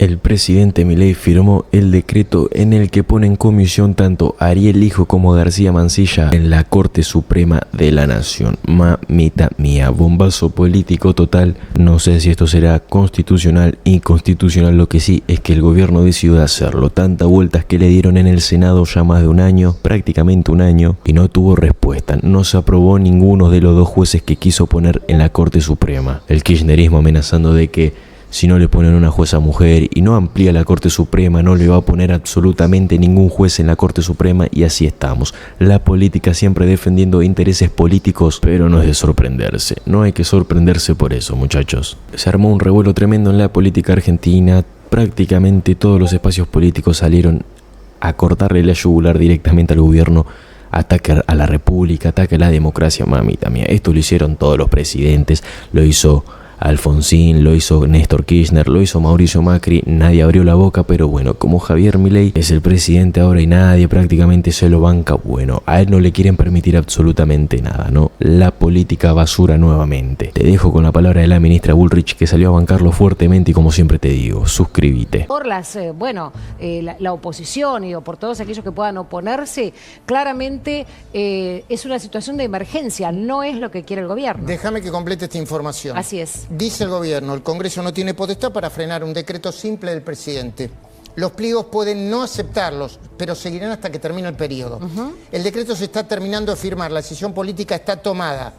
El presidente Milei firmó el decreto en el que pone en comisión tanto a Ariel Lijo como a García Mansilla en la Corte Suprema de la Nación. Mamita mía, bombazo político total. No sé si esto será constitucional, inconstitucional. Lo que sí es que el gobierno decidió hacerlo. Tantas vueltas que le dieron en el Senado ya más de un año, prácticamente un año, y no tuvo respuesta. No se aprobó ninguno de los dos jueces que quiso poner en la Corte Suprema. El kirchnerismo amenazando de que si no le ponen una jueza mujer y no amplía la Corte Suprema, no le va a poner absolutamente ningún juez en la Corte Suprema, y así estamos. La política siempre defendiendo intereses políticos, pero no es de sorprenderse. No hay que sorprenderse por eso, muchachos. Se armó un revuelo tremendo en la política argentina. Prácticamente todos los espacios políticos salieron a cortarle la yugular directamente al gobierno. Ataque a la república, ataque a la democracia, mamita mía. Esto lo hicieron todos los presidentes, lo hizo Alfonsín, lo hizo Néstor Kirchner, lo hizo Mauricio Macri. Nadie abrió la boca, pero bueno, como Javier Milei es el presidente ahora y nadie prácticamente se lo banca, bueno, a él no le quieren permitir absolutamente nada, ¿no? La política basura nuevamente. Te dejo con la palabra de la ministra Bullrich, que salió a bancarlo fuertemente, y como siempre te digo, suscríbete. Por las, la oposición y por todos aquellos que puedan oponerse, claramente es una situación de emergencia, no es lo que quiere el gobierno. Déjame que complete esta información. Así es. Dice el gobierno, el Congreso no tiene potestad para frenar un decreto simple del presidente. Los pliegos pueden no aceptarlos, pero seguirán hasta que termine el periodo. El decreto se está terminando de firmar, la decisión política está tomada.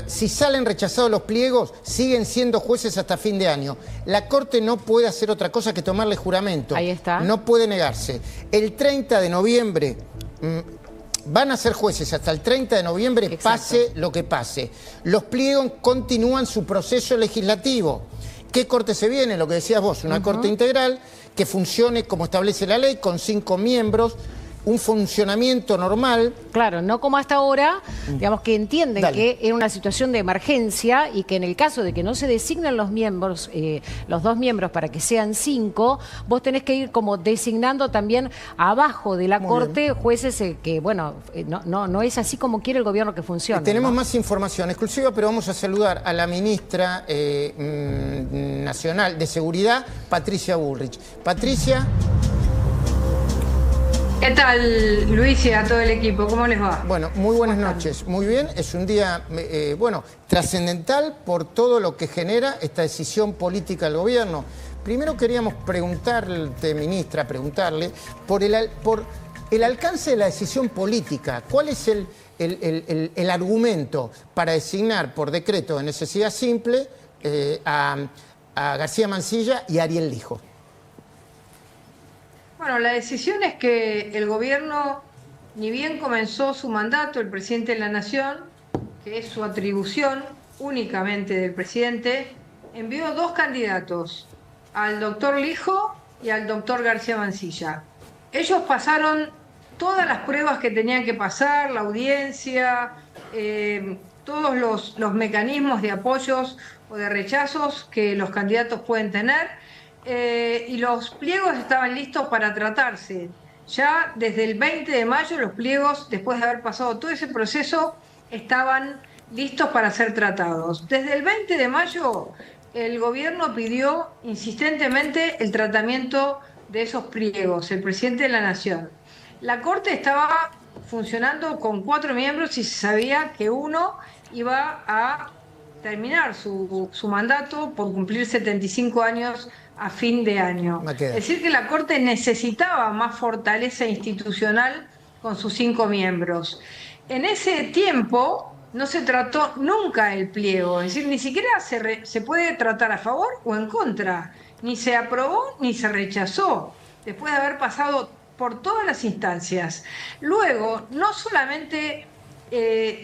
Si salen rechazados los pliegos, siguen siendo jueces hasta fin de año. La Corte no puede hacer otra cosa que tomarle juramento. Ahí está. No puede negarse. El 30 de noviembre... van a ser jueces hasta el 30 de noviembre, exacto, pase lo que pase. Los pliegos continúan su proceso legislativo. ¿Qué corte se viene? Lo que decías vos, una corte integral que funcione como establece la ley, con 5 miembros, un funcionamiento normal. Claro, no como hasta ahora, digamos, que entienden Dale. que es una situación de emergencia y que en el caso de que no se designen los miembros, los 2 miembros para que sean 5, vos tenés que ir como designando también abajo de la Muy Corte bien. jueces que, bueno, no es así como quiere el gobierno que funcione. Tenemos ¿no? más información exclusiva, pero vamos a saludar a la ministra nacional de Seguridad, Patricia Bullrich. Patricia. ¿Qué tal, Luis, y a todo el equipo? ¿Cómo les va? Bueno, muy buenas noches. Muy bien, es un día, trascendental por todo lo que genera esta decisión política del gobierno. Primero queríamos preguntarle, ministra, por el alcance de la decisión política. ¿Cuál es el argumento para designar por decreto de necesidad simple a García Mansilla y a Ariel Lijo? Bueno, la decisión es que el gobierno, ni bien comenzó su mandato, el presidente de la Nación, que es su atribución únicamente del presidente, envió 2 candidatos, al doctor Lijo y al doctor García Mansilla. Ellos pasaron todas las pruebas que tenían que pasar, la audiencia, todos los mecanismos de apoyos o de rechazos que los candidatos pueden tener. Y los pliegos estaban listos para tratarse. Ya desde el 20 de mayo los pliegos, después de haber pasado todo ese proceso, estaban listos para ser tratados. Desde el 20 de mayo el gobierno pidió insistentemente el tratamiento de esos pliegos, el presidente de la Nación. La Corte estaba funcionando con 4 miembros y se sabía que uno iba a terminar su mandato por cumplir 75 años a fin de año. Es decir, que la Corte necesitaba más fortaleza institucional con sus 5 miembros. En ese tiempo no se trató nunca el pliego, es decir, ni siquiera se puede tratar a favor o en contra, ni se aprobó ni se rechazó, después de haber pasado por todas las instancias. Luego, no solamente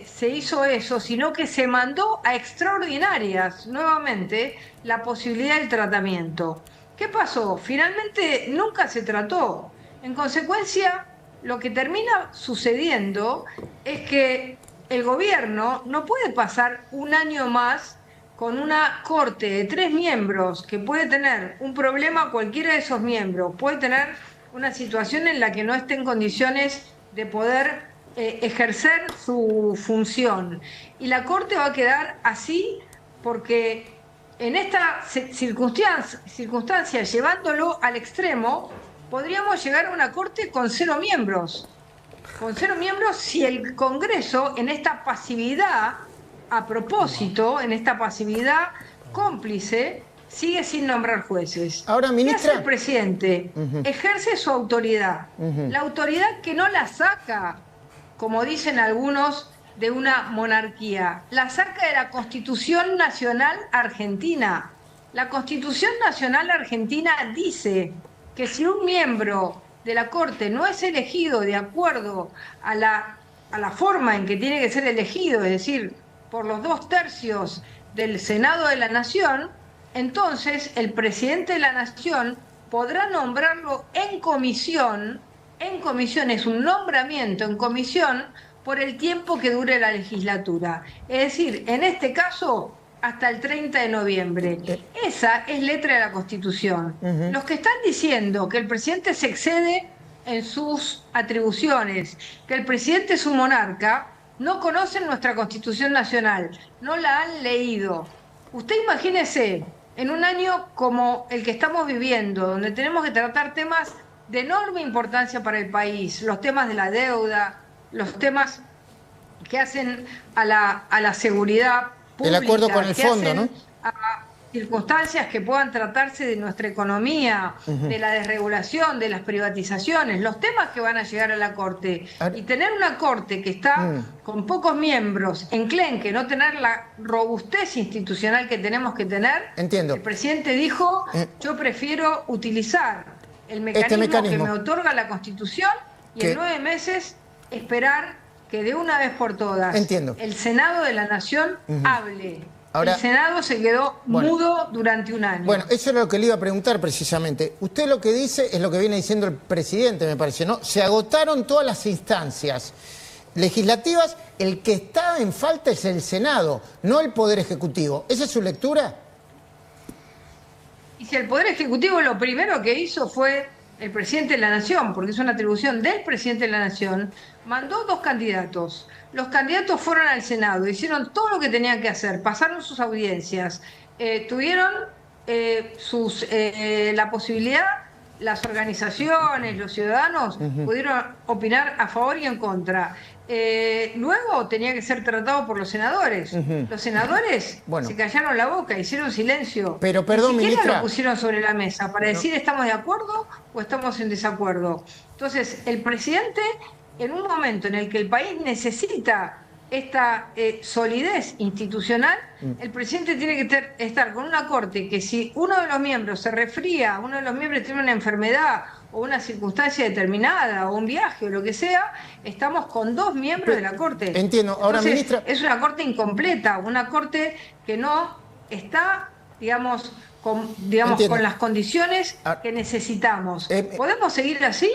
se hizo eso, sino que se mandó a extraordinarias nuevamente la posibilidad del tratamiento. ¿Qué pasó? Finalmente nunca se trató. En consecuencia, lo que termina sucediendo es que el gobierno no puede pasar un año más con una corte de 3 miembros que puede tener un problema, cualquiera de esos miembros puede tener una situación en la que no esté en condiciones de poder ejercer su función. Y la Corte va a quedar así porque en esta circunstancia, llevándolo al extremo, podríamos llegar a una corte con 0 miembros. Con 0 miembros si el Congreso, en esta pasividad, a propósito, en esta pasividad cómplice, sigue sin nombrar jueces. Ahora, ministra, ¿qué hace el presidente? Ejerce su autoridad. La autoridad que no la saca, como dicen algunos, de una monarquía. La saca de la Constitución Nacional Argentina. La Constitución Nacional Argentina dice que si un miembro de la Corte no es elegido de acuerdo a la forma en que tiene que ser elegido, es decir, por los 2/3 del Senado de la Nación, entonces el presidente de la Nación podrá nombrarlo en comisión es un nombramiento en comisión por el tiempo que dure la legislatura. Es decir, en este caso, hasta el 30 de noviembre. Esa es letra de la Constitución. Los que están diciendo que el presidente se excede en sus atribuciones, que el presidente es un monarca, no conocen nuestra Constitución Nacional, no la han leído. Usted imagínese, en un año como el que estamos viviendo, donde tenemos que tratar temas de enorme importancia para el país, los temas de la deuda, los temas que hacen a la seguridad pública, el acuerdo con el fondo, ¿no? A circunstancias que puedan tratarse de nuestra economía, de la desregulación, de las privatizaciones, los temas que van a llegar a la Corte. Y tener una Corte que está con pocos miembros, enclenque, no tener la robustez institucional que tenemos que tener. Entiendo. El presidente dijo, yo prefiero utilizar el mecanismo que me otorga la Constitución y en 9 meses esperar que de una vez por todas el Senado de la Nación hable. Ahora, el Senado se quedó mudo durante un año. Bueno, eso era lo que le iba a preguntar precisamente. Usted lo que dice es lo que viene diciendo el presidente, me parece, ¿no? Se agotaron todas las instancias legislativas, el que está en falta es el Senado, no el Poder Ejecutivo. ¿Esa es su lectura? Y si el Poder Ejecutivo lo primero que hizo fue el presidente de la Nación, porque es una atribución del presidente de la Nación, mandó 2 candidatos. Los candidatos fueron al Senado, hicieron todo lo que tenían que hacer, pasaron sus audiencias, tuvieron la posibilidad, las organizaciones, los ciudadanos pudieron opinar a favor y en contra. Luego tenía que ser tratado por los senadores. Los senadores se callaron la boca, hicieron silencio. Pero perdón, ni siquiera ministra, lo pusieron sobre la mesa para decir estamos de acuerdo o estamos en desacuerdo. Entonces, el presidente, en un momento en el que el país necesita esta solidez institucional, el presidente tiene que estar con una Corte que si uno de los miembros se resfría, uno de los miembros tiene una enfermedad o una circunstancia determinada o un viaje o lo que sea, estamos con 2 miembros de la Corte. Entiendo. Ahora, entonces, ministra, es una Corte incompleta, una Corte que no está, digamos, con las condiciones que necesitamos. ¿Podemos seguir así?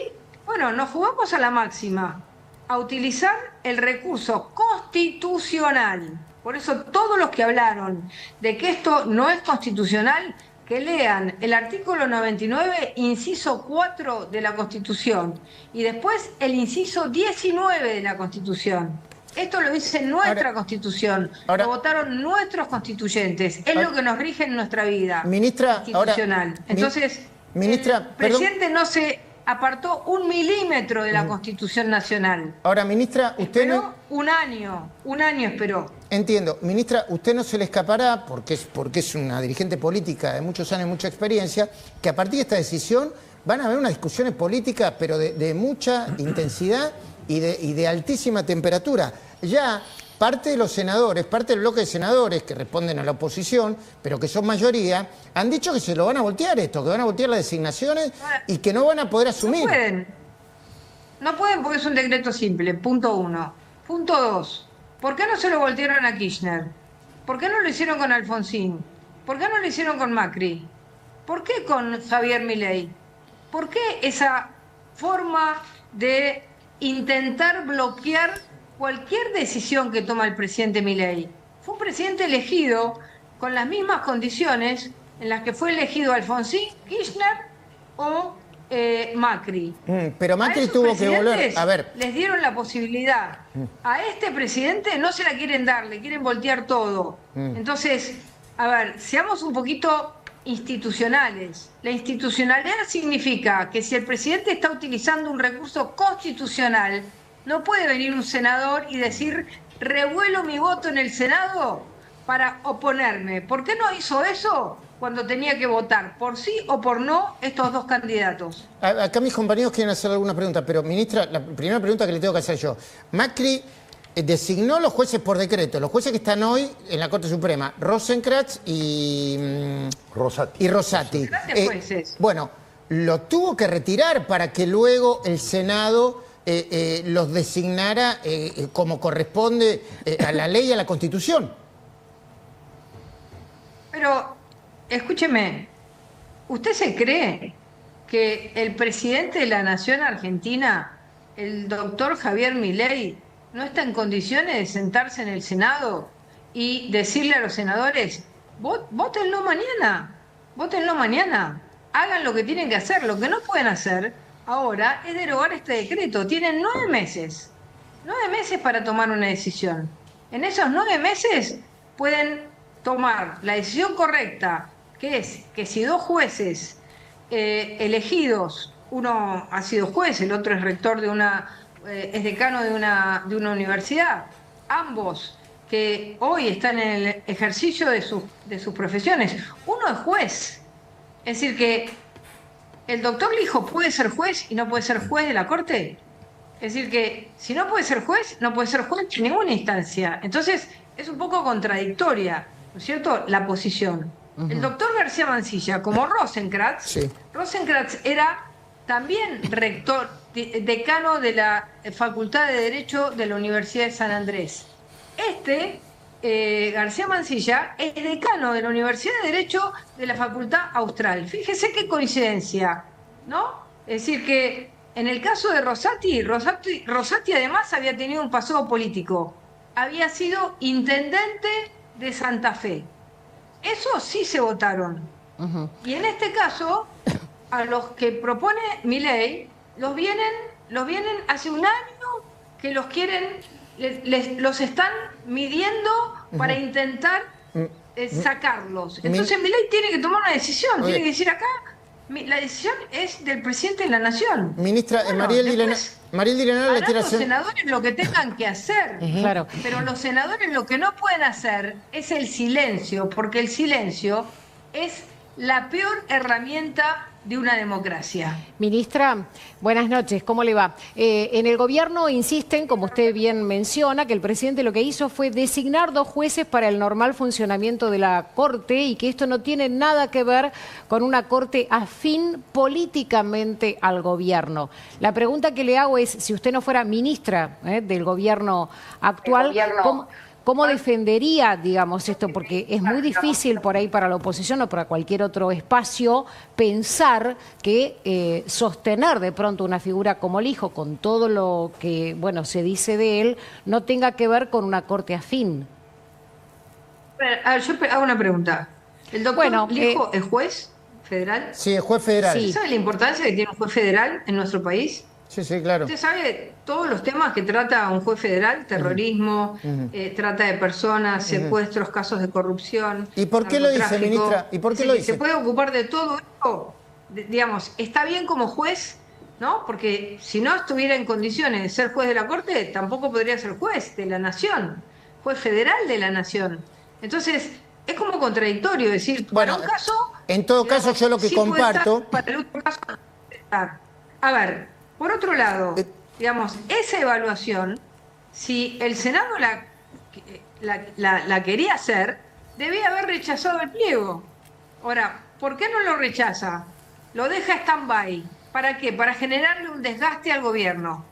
Bueno, nos jugamos a la máxima, a utilizar el recurso constitucional. Por eso todos los que hablaron de que esto no es constitucional, que lean el artículo 99, inciso 4 de la Constitución, y después el inciso 19 de la Constitución. Esto lo dice nuestra Constitución, lo votaron nuestros constituyentes, es lo que nos rige en nuestra vida institucional. Entonces, el presidente no se apartó 1 milímetro de la Constitución Nacional. Ahora, ministra, usted esperó un año esperó. Entiendo. Ministra, usted no se le escapará, porque es una dirigente política de muchos años, mucha experiencia, que a partir de esta decisión van a haber unas discusiones políticas, pero de mucha intensidad y de altísima temperatura. Ya parte de los senadores, parte del bloque de senadores que responden a la oposición, pero que son mayoría, han dicho que se lo van a voltear esto, que van a voltear las designaciones y que no van a poder asumir. No pueden porque es un decreto simple, punto 1. Punto 2, ¿por qué no se lo voltearon a Kirchner? ¿Por qué no lo hicieron con Alfonsín? ¿Por qué no lo hicieron con Macri? ¿Por qué con Javier Milei? ¿Por qué esa forma de intentar bloquear cualquier decisión que toma el presidente Milei? Fue un presidente elegido con las mismas condiciones en las que fue elegido Alfonsín, Kirchner o Macri. Pero Macri tuvo que volver. A ver. Les dieron la posibilidad. A este presidente no se la quieren dar, le quieren voltear todo. Entonces, A ver, seamos un poquito institucionales. La institucionalidad significa que si el presidente está utilizando un recurso constitucional, no puede venir un senador y decir, revuelo mi voto en el Senado para oponerme. ¿Por qué no hizo eso cuando tenía que votar por sí o por no estos dos candidatos? Acá mis compañeros quieren hacer alguna pregunta, pero ministra, la primera pregunta que le tengo que hacer yo. Macri designó los jueces por decreto, los jueces que están hoy en la Corte Suprema, Rosenkrantz y Rosati. Grandes jueces. Bueno, lo tuvo que retirar para que luego el Senado los designara como corresponde a la ley y a la Constitución. Pero, escúcheme, ¿usted se cree que el presidente de la Nación Argentina, el doctor Javier Milei, no está en condiciones de sentarse en el Senado y decirle a los senadores, vótenlo mañana, hagan lo que tienen que hacer? Lo que no pueden hacer ahora es derogar este decreto. Tienen 9 meses para tomar una decisión. En esos 9 meses pueden tomar la decisión correcta, que es que si dos jueces elegidos, uno ha sido juez, el otro es rector de es decano de una universidad, ambos que hoy están en el ejercicio de sus profesiones. Uno es juez, es decir que el doctor Lijo puede ser juez y no puede ser juez de la Corte. Es decir que si no puede ser juez, no puede ser juez en ninguna instancia. Entonces es un poco contradictoria, ¿no es cierto?, la posición. El doctor García Mansilla, como Rosenkrantz, Rosenkrantz era también rector, decano de la Facultad de Derecho de la Universidad de San Andrés. García Mansilla es decano de la Universidad de Derecho de la Facultad Austral. Fíjese qué coincidencia, ¿no? Es decir que en el caso de Rosati además había tenido un pasado político. Había sido intendente de Santa Fe. Eso sí se votaron. Y en este caso, a los que propone Milei, los vienen hace un año que los quieren, los están midiendo para intentar sacarlos. Entonces Milei tiene que tomar una decisión, tiene que decir acá, la decisión es del presidente de la Nación. Ministra, Mariel Direnara le quiere los hacer... senadores lo que tengan que hacer, Claro. pero los senadores lo que no pueden hacer es el silencio, porque el silencio es la peor herramienta de una democracia. Ministra, buenas noches, ¿cómo le va? En el gobierno insisten, como usted bien menciona, que el presidente lo que hizo fue designar 2 jueces para el normal funcionamiento de la Corte y que esto no tiene nada que ver con una Corte afín políticamente al gobierno. La pregunta que le hago es, si usted no fuera ministra del gobierno actual, ¿cómo defendería, digamos, esto? Porque es muy difícil por ahí para la oposición o para cualquier otro espacio pensar que sostener de pronto una figura como Lijo, con todo lo que, bueno, se dice de él, no tenga que ver con una corte afín. A ver, yo hago una pregunta. ¿El doctor Lijo es juez federal? Sí, es juez federal. Sí. ¿Sabe la importancia que tiene un juez federal en nuestro país? Sí, claro. ¿Usted sabe todos los temas que trata un juez federal? Terrorismo, trata de personas, secuestros, casos de corrupción. ¿Y por qué lo dice, ministra? ¿Y por qué lo dice? Se puede ocupar de todo esto. Digamos, está bien como juez, ¿no? Porque si no estuviera en condiciones de ser juez de la Corte, tampoco podría ser juez de la Nación, juez federal de la Nación. Entonces, es como contradictorio decir, Bueno, para un caso... en todo caso, yo lo que sí puede comparto... estar, para el otro caso, a ver, por otro lado, digamos, esa evaluación, si el Senado la quería hacer, debía haber rechazado el pliego. Ahora, ¿por qué no lo rechaza? Lo deja stand-by. ¿Para qué? Para generarle un desgaste al gobierno.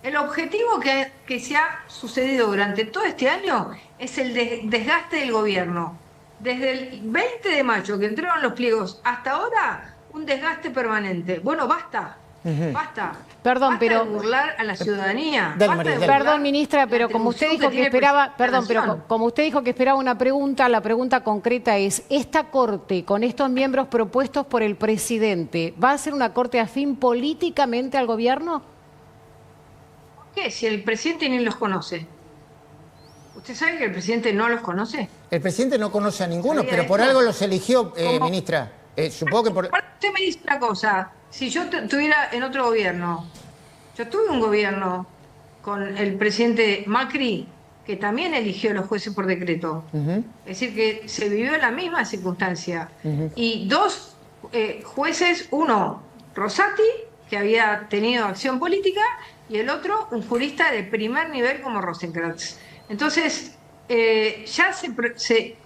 El objetivo que se ha sucedido durante todo este año es el desgaste del gobierno. Desde el 20 de mayo que entraron los pliegos hasta ahora, un desgaste permanente. Bueno, basta. Basta. Perdón, basta pero... de burlar a la ciudadanía. Dale, Basta de María, burlar Perdón, ministra, pero la como usted atribución dijo que tiene el esperaba, presidente de la perdón, pero Nación. como usted dijo que esperaba una pregunta, la pregunta concreta es, ¿esta Corte, con estos miembros propuestos por el presidente, va a ser una Corte afín políticamente al gobierno? ¿Por qué? Si el presidente ni los conoce. ¿Usted sabe que el presidente no los conoce? El presidente no conoce a ninguno, ¿Sabía pero por esto? algo los eligió, ¿Cómo? ministra. Supongo que por... Usted me dice una cosa, si yo estuviera en otro gobierno, yo tuve un gobierno con el presidente Macri, que también eligió a los jueces por decreto. Es decir, que se vivió la misma circunstancia. Y dos jueces, uno, Rosati, que había tenido acción política, y el otro, un jurista de primer nivel como Rosenkrantz. Entonces,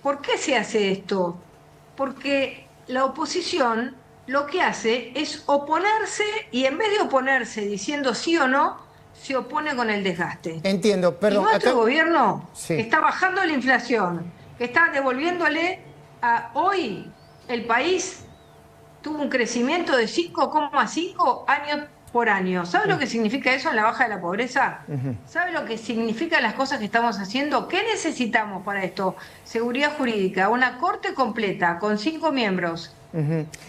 ¿por qué se hace esto? Porque la oposición lo que hace es oponerse, y en vez de oponerse diciendo sí o no, se opone con el desgaste. Entiendo, perdón. Y nuestro acá... gobierno Sí. que está bajando la inflación, que está devolviéndole hoy el país tuvo un crecimiento de 5,5 años por año. ¿Sabe lo que significa eso en la baja de la pobreza? ¿Sabe lo que significan las cosas que estamos haciendo? ¿Qué necesitamos para esto? Seguridad jurídica, una corte completa con 5 miembros,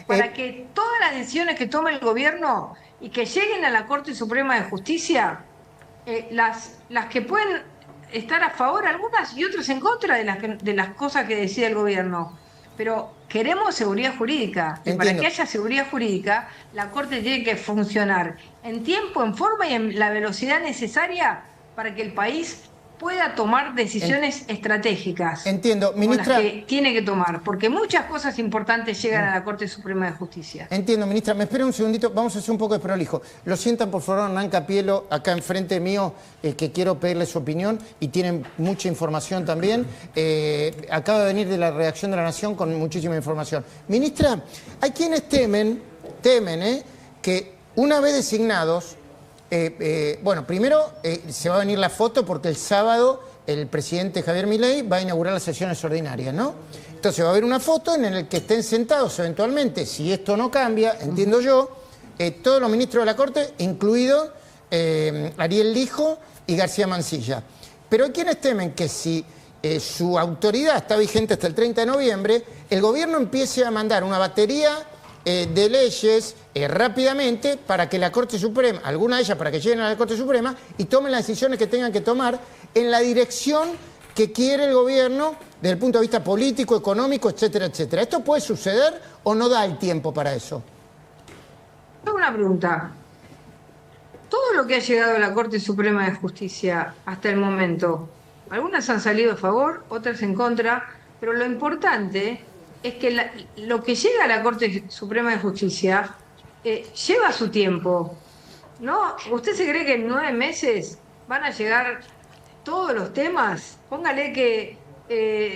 para que todas las decisiones que tome el gobierno y que lleguen a la Corte Suprema de Justicia, las que pueden estar a favor, algunas, y otras en contra de las cosas que decide el gobierno. Pero queremos seguridad jurídica. Y para que haya seguridad jurídica, la Corte tiene que funcionar en tiempo, en forma y en la velocidad necesaria para que el país pueda tomar decisiones estratégicas. Entiendo, ministra. Las que tiene que tomar, porque muchas cosas importantes llegan a la Corte Suprema de Justicia. Entiendo, ministra. Me espera un segundito, vamos a hacer un poco de prolijo. Lo sientan, por favor, Hernán Capielo, acá enfrente mío, que quiero pedirle su opinión, y tienen mucha información también. Acaba de venir de la redacción de La Nación con muchísima información. Ministra, hay quienes temen que una vez designados, bueno, primero se va a venir la foto porque el sábado el presidente Javier Milei va a inaugurar las sesiones ordinarias, ¿no? Entonces va a haber una foto en la que estén sentados eventualmente, si esto no cambia, entiendo yo, todos los ministros de la Corte, incluido Ariel Lijo y García Mansilla. Pero hay quienes temen que si su autoridad está vigente hasta el 30 de noviembre, el gobierno empiece a mandar una batería de leyes rápidamente para que la Corte Suprema, algunas de ellas para que lleguen a la Corte Suprema y tomen las decisiones que tengan que tomar en la dirección que quiere el gobierno desde el punto de vista político, económico, etcétera, etcétera. ¿Esto puede suceder o no da el tiempo para eso? Tengo una pregunta. Todo lo que ha llegado a la Corte Suprema de Justicia hasta el momento, algunas han salido a favor, otras en contra, pero lo importante es que lo que llega a la Corte Suprema de Justicia lleva su tiempo, ¿no? ¿Usted se cree que en 9 meses van a llegar todos los temas? Póngale que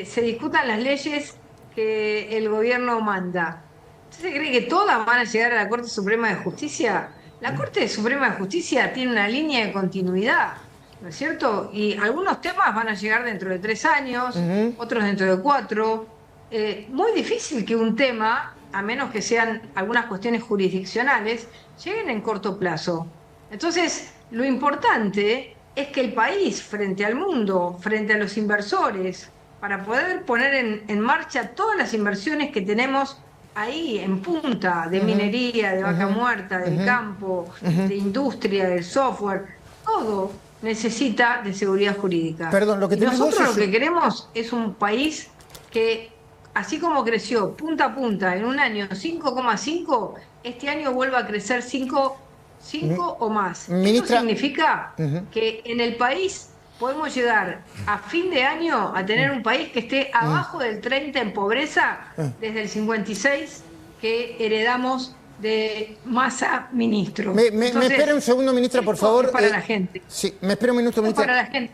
se discutan las leyes que el gobierno manda. ¿Usted se cree que todas van a llegar a la Corte Suprema de Justicia? La Corte Suprema de Justicia tiene una línea de continuidad, ¿no es cierto? Y algunos temas van a llegar dentro de 3 años, otros dentro de 4. Muy difícil que un tema, a menos que sean algunas cuestiones jurisdiccionales, lleguen en corto plazo. Entonces, lo importante es que el país, frente al mundo, frente a los inversores, para poder poner en marcha todas las inversiones que tenemos ahí en punta, de minería, de vaca muerta, del campo, de industria, del software, todo necesita de seguridad jurídica. Perdón, y nosotros lo que queremos es un país que, así como creció punta a punta en un año 5,5, este año vuelva a crecer 5 o más. Ministra, esto significa que en el país podemos llegar a fin de año a tener un país que esté abajo del 30 en pobreza desde el 56 que heredamos de Massa ministro. Me espera un segundo, ministra, por favor. Es para la gente. Sí, me espera un minuto, ministra. Es para la gente.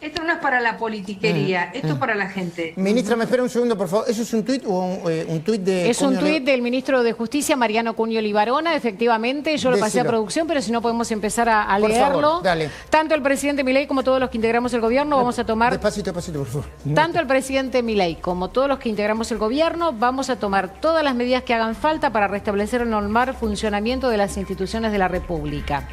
Esto no es para la politiquería, esto es para la gente. Ministra, me espera un segundo, por favor. ¿Eso es un tuit o un tuit de...? Es un tuit del ministro de Justicia, Mariano Cunio Libarona, efectivamente. Yo lo pasé a producción, pero si no podemos empezar a leerlo. Por favor, dale. Tanto el presidente Milei como todos los que integramos el gobierno vamos a tomar... Despacito, por favor. Tanto el presidente Milei como todos los que integramos el gobierno vamos a tomar todas las medidas que hagan falta para restablecer el normal funcionamiento de las instituciones de la República.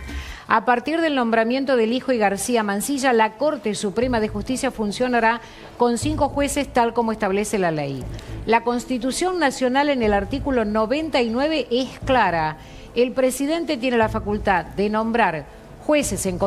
A partir del nombramiento del Lijo y García Mansilla, la Corte Suprema de Justicia funcionará con 5 jueces tal como establece la ley. La Constitución Nacional en el artículo 99 es clara. El presidente tiene la facultad de nombrar jueces en